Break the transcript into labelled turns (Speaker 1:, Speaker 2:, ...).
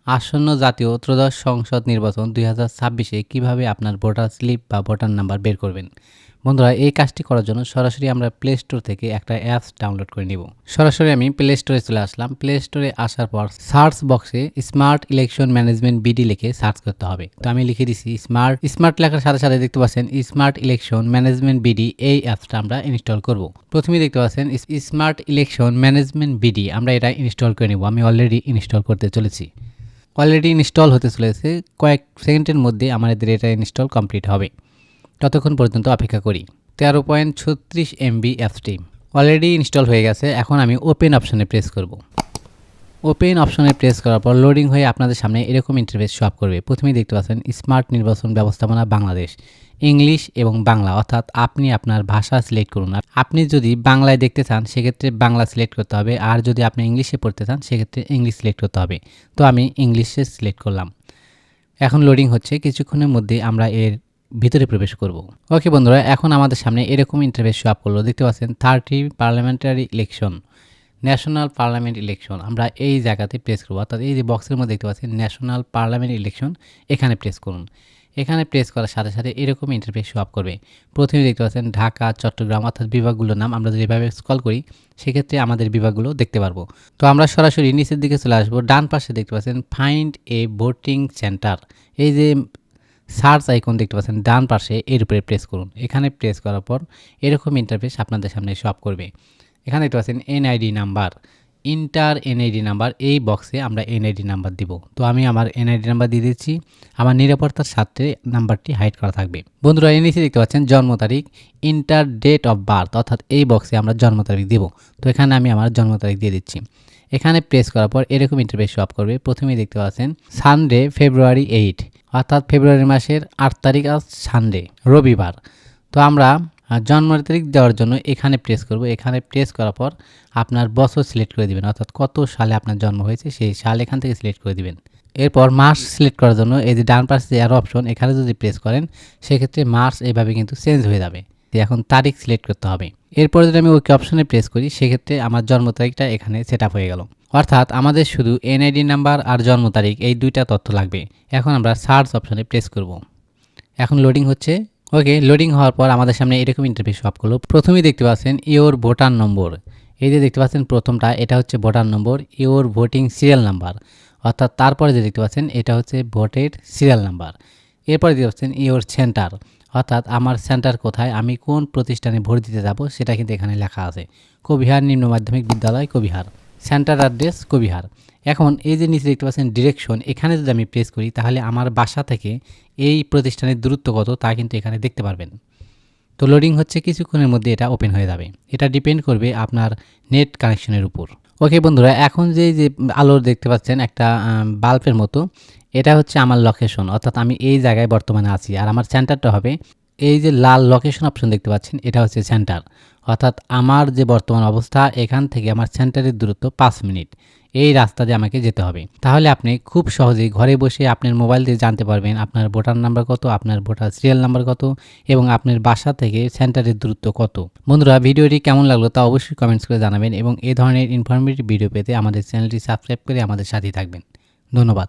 Speaker 1: আসন্ন জাতীয় ত্রয়োদশ সংসদ নির্বাচন 2026-এ কীভাবে আপনার ভোটার স্লিপ বা ভোটার নাম্বার বের করবেন। বন্ধুরা, এই কাজটি করার জন্য সরাসরি আমরা প্লে স্টোর থেকে একটা অ্যাপস ডাউনলোড করে নিব। সরাসরি আমি প্লে স্টোরে চলে আসলাম। প্লে স্টোরে আসার পর সার্চ বক্সে স্মার্ট ইলেকশন ম্যানেজমেন্ট বিডি লিখে সার্চ করতে হবে। তো আমি লিখে দিছি স্মার্ট লেখার সাথে সাথে দেখতে পাচ্ছেন স্মার্ট ইলেকশন ম্যানেজমেন্ট বিডি, এই অ্যাপসটা আমরা ইনস্টল করব। প্রথমেই দেখতে পাচ্ছেন স্মার্ট ইলেকশন ম্যানেজমেন্ট বিডি, আমরা এটা ইনস্টল করে নিব। আমি অলরেডি ইনস্টল করতে চলেছি। অলরেডি ইনস্টল হতে চলেছে, কয়েক সেকেন্ডের মধ্যে আমাদের এটা ইনস্টল কমপ্লিট হবে। ততক্ষণ পর্যন্ত অপেক্ষা করি। 13.36 MB অ্যাপসটি অলরেডি ইনস্টল হয়ে গেছে। এখন আমি ওপেন অপশনে প্রেস করব। ওপেন অপশনে প্রেস করার পর লোডিং হয়ে আপনাদের সামনে এরকম ইন্টারফেস শো আপ করবে। প্রথমেই দেখতে পাচ্ছেন স্মার্ট নির্বাচন ব্যবস্থাপনা বাংলাদেশ, ইংলিশ এবং বাংলা, অর্থাৎ আপনি আপনার ভাষা সিলেক্ট করুন। আপনি যদি বাংলায় দেখতে চান সেক্ষেত্রে বাংলা সিলেক্ট করতে হবে, আর যদি আপনি ইংলিশে পড়তে চান সেক্ষেত্রে ইংলিশ সিলেক্ট করতে হবে। তো আমি ইংলিশে সিলেক্ট করলাম। এখন লোডিং হচ্ছে, কিছুক্ষণের মধ্যে আমরা এর ভিতরে প্রবেশ করব। ওকে বন্ধুরা, এখন আমাদের সামনে এরকম ইন্টারফেস শো আপ করলো। দেখতে পাচ্ছেন 30 parliamentary election, national parliament election. আমরা এই জায়গাতে প্রেস করব, অর্থাৎ এই যে বক্সের মধ্যে দেখতে পাচ্ছেন ন্যাশনাল পার্লামেন্ট ইলেকশন, এখানে প্রেস করুন। এখানে প্রেস করার সাথে সাথে এরকম ইন্টারফেস শো আপ করবে। প্রথমে দেখতে পাচ্ছেন ঢাকা, চট্টগ্রাম, অর্থাৎ বিভাগগুলোর নাম। আমরা যদি এভাবে স্ক্রল করি সেক্ষেত্রে আমাদের বিভাগগুলো দেখতে পারবো। তো আমরা সরাসরি নিচের দিকে চলে আসবো। ডান পাশে দেখতে পাচ্ছেন ফাইন্ড এ ভোটিং সেন্টার, এই যে সার্চ আইকন দেখতে পাচ্ছেন ডান পাশে, এর উপরে প্রেস করুন। এখানে প্রেস করার পর এরকম ইন্টারফেস আপনাদের সামনে শো আপ করবে। এখানে দেখতে পাচ্ছেন NID number, inter NID number, এই বক্সে আমরা এনআইডি নাম্বার দিব। তো আমি আমার এনআইডি নাম্বার দিয়ে দিচ্ছি। আমার নিরাপত্তার সাথে নাম্বারটি হাইড করা থাকবে। বন্ধুরা, এর নিচে দেখতে পাচ্ছেন জন্ম তারিখ, ইন্টার ডেট অফ বার্থ, অর্থাৎ এই বক্সে আমরা জন্ম তারিখ দিব। তো এখানে আমি আমার জন্ম তারিখ দিয়ে দিচ্ছি। এখানে প্রেস করার পর এরকম ইন্টারফেস শো আপ করবে। প্রথমেই দেখতে পাচ্ছেন সানডে ফেব্রুয়ারি 8, অর্থাৎ ফেব্রুয়ারি মাসের 8 তারিখ, আজ সানডে, রবিবার। তো আমরা জন্ম তারিখ দেওয়ার জন্য এখানে প্রেস করব। এখানে প্রেস করার পর আপনার বছর সিলেক্ট করে দিবেন, অর্থাৎ কত সালে আপনার জন্ম হয়েছে সেই সাল এখান থেকে সিলেক্ট করে দিবেন। এরপর মাস সিলেক্ট করার জন্য এই যে ডান পাশে যে আরও অপশন, এখানে যদি প্রেস করেন সেক্ষেত্রে মাস এইভাবে কিন্তু চেঞ্জ হয়ে যাবে। এখন তারিখ সিলেক্ট করতে হবে। এরপর যদি আমি ওকে অপশনে প্রেস করি সেক্ষেত্রে আমার জন্ম তারিখটা এখানে সেট আপ হয়ে গেল। অর্থাৎ আমাদের শুধু এনআইডি নাম্বার আর জন্ম তারিখ, এই দুইটা তথ্য লাগবে। এখন আমরা সার্চ অপশনে প্রেস করব। এখন লোডিং হচ্ছে। ওকে, লোডিং হওয়ার পর আমাদের সামনে এরকম ইন্টারফেস শো আপ করলো। প্রথমেই দেখতে পাচ্ছেন ইওর ভোটার নম্বর, এই যে দেখতে পাচ্ছেন প্রথমটা, এটা হচ্ছে voter number, your voting serial number, অর্থাৎ তারপরে যে দেখতে পাচ্ছেন এটা হচ্ছে ভোটের সিরিয়াল নাম্বার। এরপরে দেখতে পাচ্ছেন ইওর সেন্টার, অর্থাৎ আমার সেন্টার কোথায়, আমি কোন প্রতিষ্ঠানে ভোট দিতে যাব সেটা কিন্তু এখানে লেখা আছে। কবিহার নিম্ন মাধ্যমিক বিদ্যালয়, কবিহার। Centre address কবিহার। এখন এই যে নিচে দেখতে পাচ্ছেন ডিরেকশন, এখানে যদি আমি প্রেস করি তাহলে আমার বাসা থেকে এই প্রতিষ্ঠানের দূরত্ব কত তা কিন্তু এখানে দেখতে পারবেন। তো লোডিং হচ্ছে, কিছুক্ষণের মধ্যে এটা ওপেন হয়ে যাবে। এটা ডিপেন্ড করবে আপনার নেট কানেকশনের উপর। ওকে বন্ধুরা, এখন যে আলোর দেখতে পাচ্ছেন একটা বাল্বের মতো, এটা হচ্ছে আমার লোকেশন, অর্থাৎ আমি এই জায়গায় বর্তমানে আছি। আর আমার সেন্টারটা হবে এই যে লাল লোকেশন অপশন দেখতে পাচ্ছেন, এটা হচ্ছে সেন্টার, অর্থাৎ আমার যে বর্তমান অবস্থা এখান থেকে আমার সেন্টারের দূরত্ব 5 মিনিট। এই রাস্তা দিয়ে আমাকে যেতে হবে। তাহলে আপনি খুব সহজেই ঘরে বসে আপনার মোবাইল দিয়ে জানতে পারবেন আপনার ভোটার নাম্বার কত, আপনার ভোটার সিরিয়াল নাম্বার কত এবং আপনার বাসা থেকে সেন্টারের দূরত্ব কত। বন্ধুরা, ভিডিওটি কেমন লাগলো তা অবশ্যই কমেন্টস করে জানাবেন এবং এই ধরনের ইনফরমেটিভ ভিডিও পেতে আমাদের চ্যানেলটি সাবস্ক্রাইব করে আমাদের সাথেই থাকবেন। ধন্যবাদ।